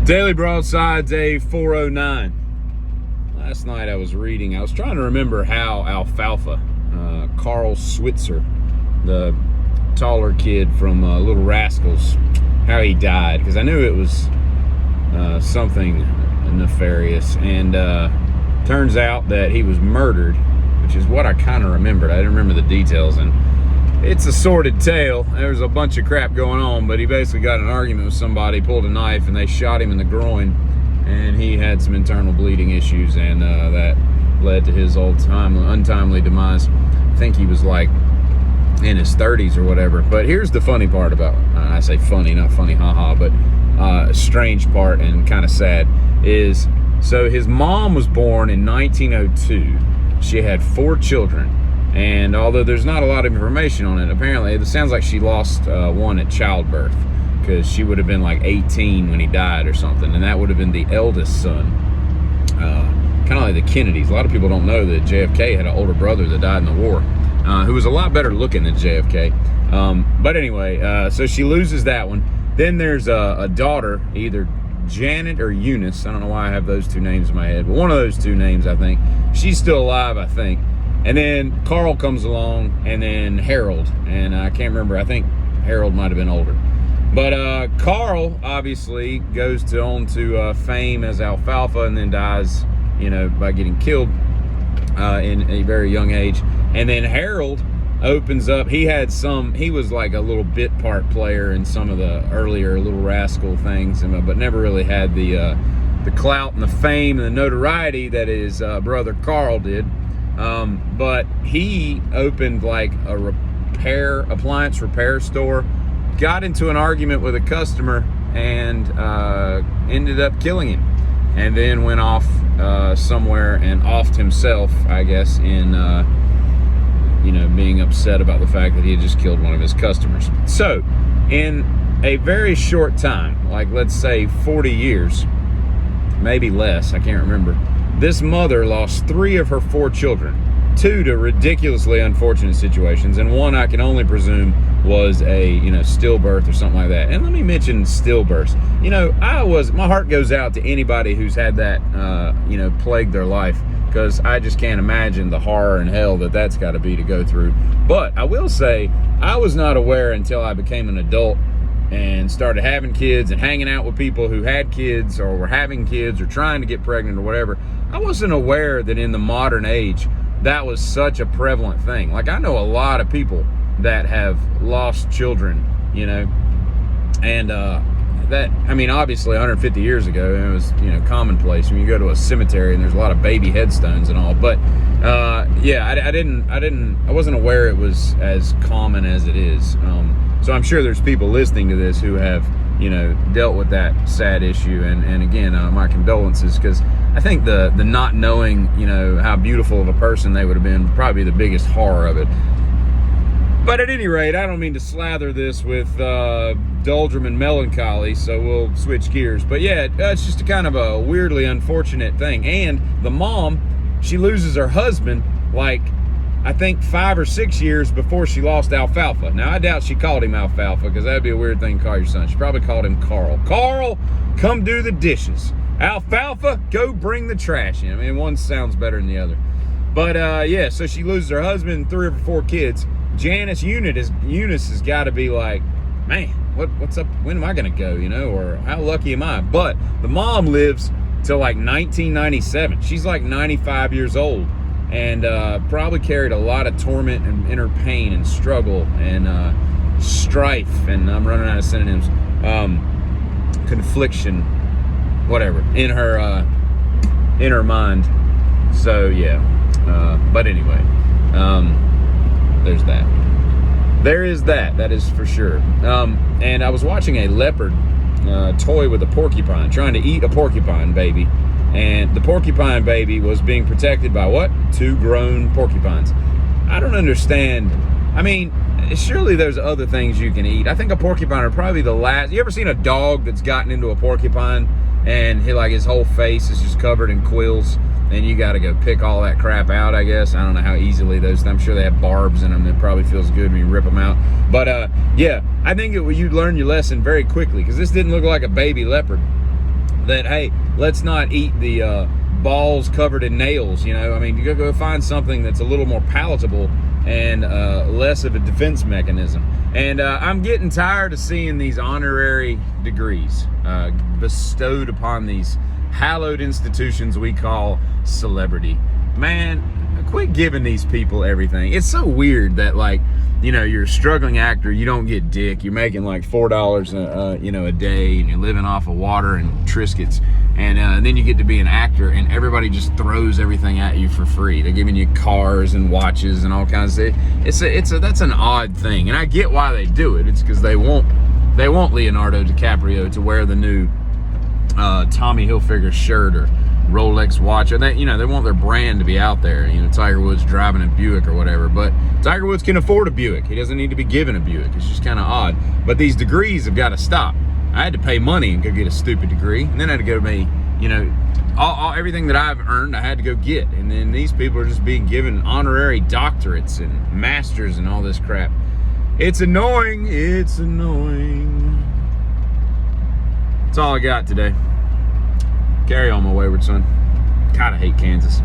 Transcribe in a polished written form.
Daily Broadside, day 409. Last night I was trying to remember how Alfalfa, Carl Switzer, the taller kid from Little Rascals, how he died. Because I knew it was something nefarious. And turns out that he was murdered, which is what I kind of remembered. I didn't remember the details. And it's a sordid tale. There was a bunch of crap going on, but he basically got in an argument with somebody, pulled a knife, and they shot him in the groin, and he had some internal bleeding issues, and that led to his untimely demise. I think he was like in his 30s or whatever. But here's the funny part about, I say funny, not funny, haha, but strange part and kind of sad is, so his mom was born in 1902. She had 4 children. And although there's not a lot of information on it, apparently it sounds like she lost one at childbirth, because she would have been like 18 when he died or something, and that would have been the eldest son. Kind of like the Kennedys. A lot of people don't know that JFK had an older brother that died in the war, who was a lot better looking than JFK. But anyway, so she loses that one. Then there's a daughter, either Janet or Eunice. I don't know why I have those two names in my head, but one of those two names, I think. She's still alive, I think. And then Carl comes along, and then Harold. And I can't remember. I think Harold might have been older. But Carl obviously goes on to fame as Alfalfa, and then dies, by getting killed in a very young age. And then Harold opens up. He was like a little bit part player in some of the earlier Little Rascal things, but never really had the clout and the fame and the notoriety that his brother Carl did. But he opened like a appliance repair store, got into an argument with a customer, and ended up killing him, and then went off somewhere and offed himself, I guess, in being upset about the fact that he had just killed one of his customers. So in a very short time, like let's say 40 years, maybe less, I can't remember, this mother lost 3 of her 4 children, 2 to ridiculously unfortunate situations, and 1 I can only presume was a stillbirth or something like that. And let me mention stillbirths. My heart goes out to anybody who's had that plague their life, because I just can't imagine the horror and hell that's got to be to go through. But I will say, I was not aware until I became an adult and started having kids and hanging out with people who had kids or were having kids or trying to get pregnant or whatever. I wasn't aware that in the modern age that was such a prevalent thing. Like, I know a lot of people that have lost children, and obviously 150 years ago it was commonplace when you go to a cemetery and there's a lot of baby headstones and all. But I wasn't aware it was as common as it is. So I'm sure there's people listening to this who have, dealt with that sad issue. And again, my condolences, because I think the not knowing, how beautiful of a person they would have been, probably the biggest horror of it. But at any rate, I don't mean to slather this with doldrum and melancholy, so we'll switch gears. But yeah, it's just a kind of a weirdly unfortunate thing. And the mom, she loses her husband, like, I think 5 or 6 years before she lost Alfalfa. Now, I doubt she called him Alfalfa, because that'd be a weird thing to call your son. She probably called him Carl. Carl, come do the dishes. Alfalfa, go bring the trash in. One sounds better than the other. But so she loses her husband and 3 of her 4 kids. Eunice has got to be like, man, what's up? When am I going to go, or how lucky am I? But the mom lives till like 1997. She's like 95 years old. And probably carried a lot of torment and inner pain and struggle and strife, and I'm running out of synonyms, confliction, whatever, in her mind. So yeah, but anyway, there's that. There is that is for sure. And I was watching a leopard toy with a porcupine, trying to eat a porcupine baby. And the porcupine baby was being protected by what? 2 grown porcupines. I don't understand. Surely there's other things you can eat. I think a porcupine are probably the last. You ever seen a dog that's gotten into a porcupine and his whole face is just covered in quills, and you got to go pick all that crap out, I guess. I don't know how easily I'm sure they have barbs in them. It probably feels good when you rip them out. But yeah, I think you'd learn your lesson very quickly, because this didn't look like a baby leopard. that, hey, let's not eat the balls covered in nails, you know. I mean, you go find something that's a little more palatable and less of a defense mechanism. And I'm getting tired of seeing these honorary degrees bestowed upon these hallowed institutions we call celebrity. Man, quit giving these people everything. It's so weird that, like, you know, you're a struggling actor, you don't get dick, you're making like $4 you know, a day, and you're living off of water and Triscuits, and then you get to be an actor and everybody just throws everything at you for free. They're giving you cars and watches and all kinds of stuff. That's an odd thing, and I get why they do it. It's because they want Leonardo DiCaprio to wear the new Tommy Hilfiger shirt or Rolex watch, or they want their brand to be out there. You know, Tiger Woods driving a Buick or whatever, but Tiger Woods can afford a Buick. He doesn't need to be given a Buick. It's just kind of odd. But these degrees have got to stop. I had to pay money and go get a stupid degree, and then I had to go to everything that I've earned, I had to go get. And then these people are just being given honorary doctorates and masters and all this crap. It's annoying. It's annoying. That's all I got today. Carry on, my wayward son. God, I hate Kansas.